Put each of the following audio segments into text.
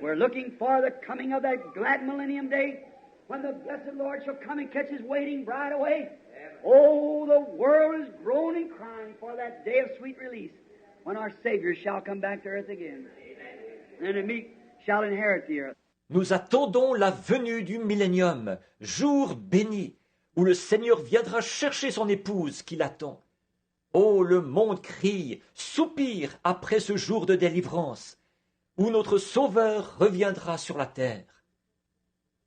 We're looking for the coming of that glad millennium day when the blessed Lord shall come and catch his waiting bride away. Oh, the world is groaning, crying for that day of sweet release when our Savior shall come back to earth again. And the meek shall inherit the earth. Nous attendons la venue du millénium, jour béni, où le Seigneur viendra chercher son épouse qui l'attend. Oh, le monde crie, soupire après ce jour de délivrance, où notre Sauveur reviendra sur la terre.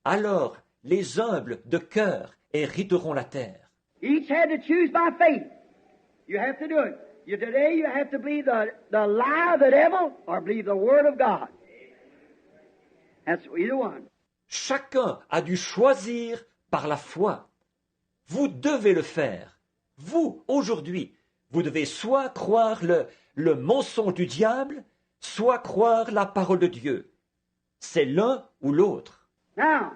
Alors, les humbles de cœur hériteront la terre. Each had to choose by faith. You have to do it. Today you have to believe the lie of the devil or believe the word of God. That's either one. Chacun a dû choisir par la foi. Vous devez le faire. Vous, aujourd'hui, vous devez soit croire le mensonge du diable, soit croire la parole de Dieu. C'est l'un ou l'autre. Now,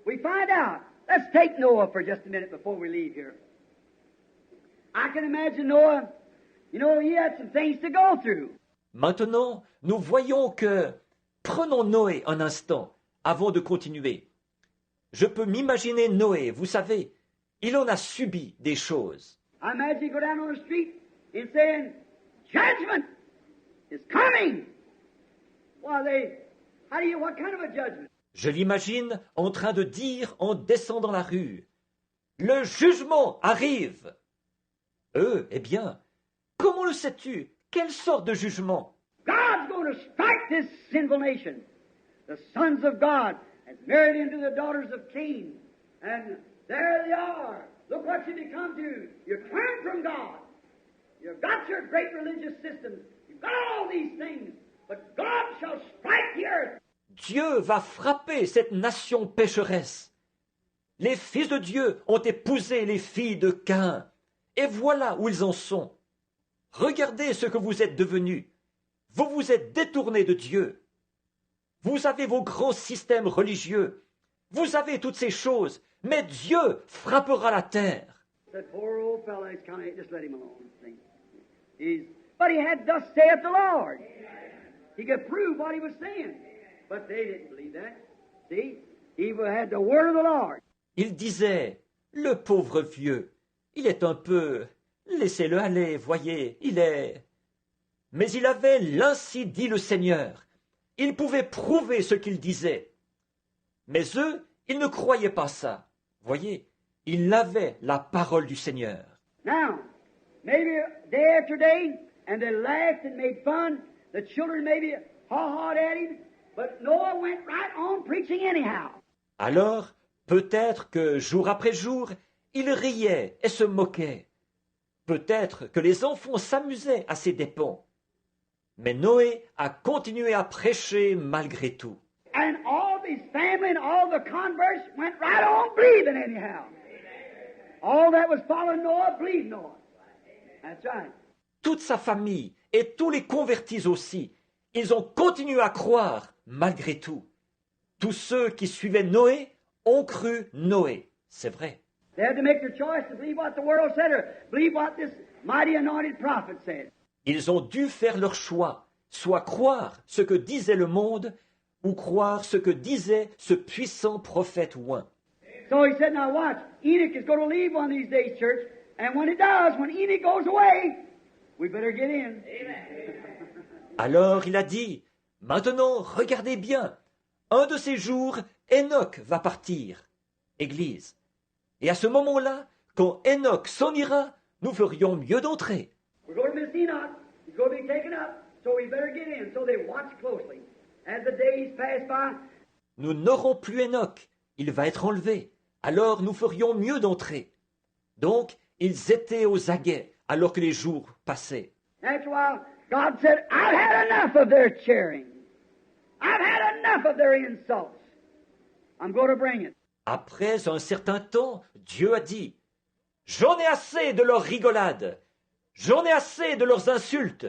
we find out. Let's take Noah for just a minute before we leave here. I can imagine Noah, he had some things to go through. Maintenant, nous voyons que... Prenons Noé un instant, avant de continuer. Je peux m'imaginer Noé, vous savez, il en a subi des choses. I imagine you go down on the street and saying, judgment is coming. What kind of a judgment? Je l'imagine en train de dire en descendant la rue, le jugement arrive. Eh bien, comment le sais-tu? Quelle sorte de jugement? God's going to strike this sinful nation. The sons of God has married into the daughters of Cain. And there they are. Look what you become to. You turn from God. You've got your great religious systems. You've got all these things. But God shall strike the earth. Dieu va frapper cette nation pécheresse. Les fils de Dieu ont épousé les filles de Caïn. Et voilà où ils en sont. Regardez ce que vous êtes devenus. Vous vous êtes détournés de Dieu. Vous avez vos grands systèmes religieux. Vous avez toutes ces choses. Mais Dieu frappera la terre. That poor old fellow, just let him alone. But he had thus saith the Lord. He could prove what he was saying. But they didn't believe that. See? He had the word of the Lord. Il disait, le pauvre vieux, il est un peu... Laissez-le aller, voyez, il est... Mais il avait l'ainsi dit le Seigneur. Il pouvait prouver ce qu'il disait. Mais eux, ils ne croyaient pas ça. Voyez, ils avaient la parole du Seigneur. Now, maybe day after day, and they laughed and made fun. The children maybe haw-hawed at him, but Noah went right on preaching anyhow. Alors, peut-être que jour après jour, ils riaient et se moquaient. Peut-être que les enfants s'amusaient à ses dépens. Mais Noé a continué à prêcher malgré tout. And all his family and all the converts went right on believing anyhow. All that was following Noah believed Noah. That's right. Toute sa famille et tous les convertis aussi, ils ont continué à croire malgré tout. Tous ceux qui suivaient Noé ont cru Noé. C'est vrai. They had to make their choice to believe what the world said or believe what this mighty anointed prophet said. Ils ont dû faire leur choix, soit croire ce que disait le monde, ou croire ce que disait ce puissant prophète oint. So he said, now watch, Enoch is going to leave one of these days, church, and when he does, when Enoch goes away, we better get in. Alors il a dit, maintenant regardez bien, un de ces jours, Enoch va partir. Église. Et à ce moment-là, quand Enoch s'en ira, nous ferions mieux d'entrer. We're going to miss Enoch. He's going to be taken up, so we better get in. So they watch closely. As the days pass by, nous n'aurons plus Enoch. Il va être enlevé. Alors nous ferions mieux d'entrer. Donc, ils étaient aux aguets alors que les jours passaient. After a while, God said, I've had enough of their cheering. I've had enough of their insults. I'm going to bring it. Après un certain temps, Dieu a dit, j'en ai assez de leurs rigolades. J'en ai assez de leurs insultes.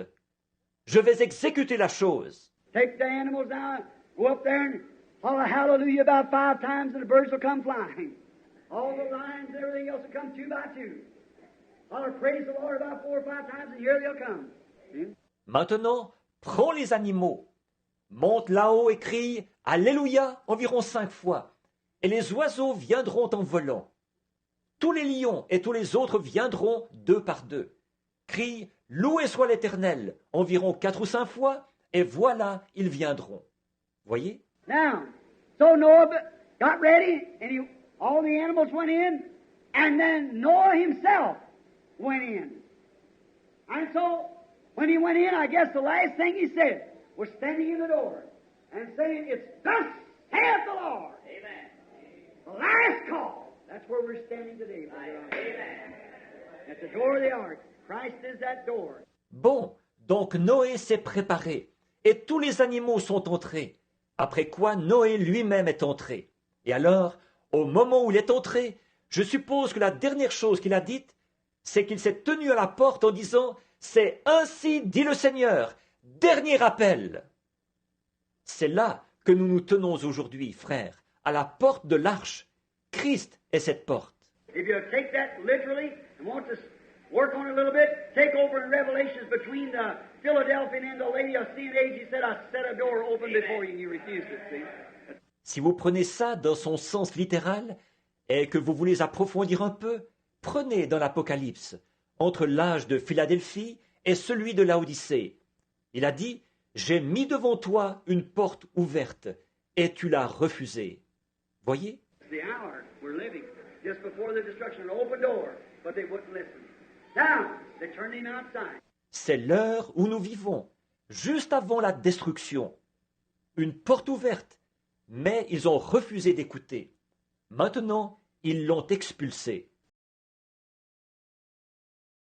Je vais exécuter la chose. Take the animals down, go up there and holler hallelujah about 5 times and the birds will come flying. All the lions and everything else will come 2 by 2. Holler praise the Lord about 4 or 5 times and here they'll come. See? Maintenant, prends les animaux. monte là-haut et crie « Alléluia » environ 5 fois, et les oiseaux viendront en volant. Tous les lions et tous les autres viendront 2 par 2. Crie « Loué soit l'Éternel » environ 4 ou 5 fois, et voilà, ils viendront. Voyez? Now, so Noah got ready, and all the animals went in, and then Noah himself went in. And so, when he went in, I guess the last thing he said was standing in the door and saying, "It's thus saith the Lord." Amen. The last call. That's where we're standing today, brother. Amen. At the door of the ark. Christ is that door. Bon, donc Noé s'est préparé, et tous les animaux sont entrés, après quoi Noé lui-même est entré. Et alors, au moment où il est entré, je suppose que la dernière chose qu'il a dite, c'est qu'il s'est tenu à la porte en disant « C'est ainsi dit le Seigneur, dernier appel !» C'est là que nous nous tenons aujourd'hui, frères, à la porte de l'arche. Christ est cette porte. If you take that literally and want to work on it a little bit, take over in Revelations between the Philadelphian and the Laodicean age. He said, "I set a door open before you," and you refused it, see? Si vous prenez ça dans son sens littéral et que vous voulez approfondir un peu, prenez dans l'Apocalypse, entre l'âge de Philadelphie et celui de Laodicée. Il a dit « J'ai mis devant toi une porte ouverte, et tu l'as refusée. » Voyez? The hour we're living, just before the destruction, an open door, but they wouldn't listen. Now, they turned him outside. C'est l'heure où nous vivons, juste avant la destruction. Une porte ouverte, mais ils ont refusé d'écouter. Maintenant, ils l'ont expulsé.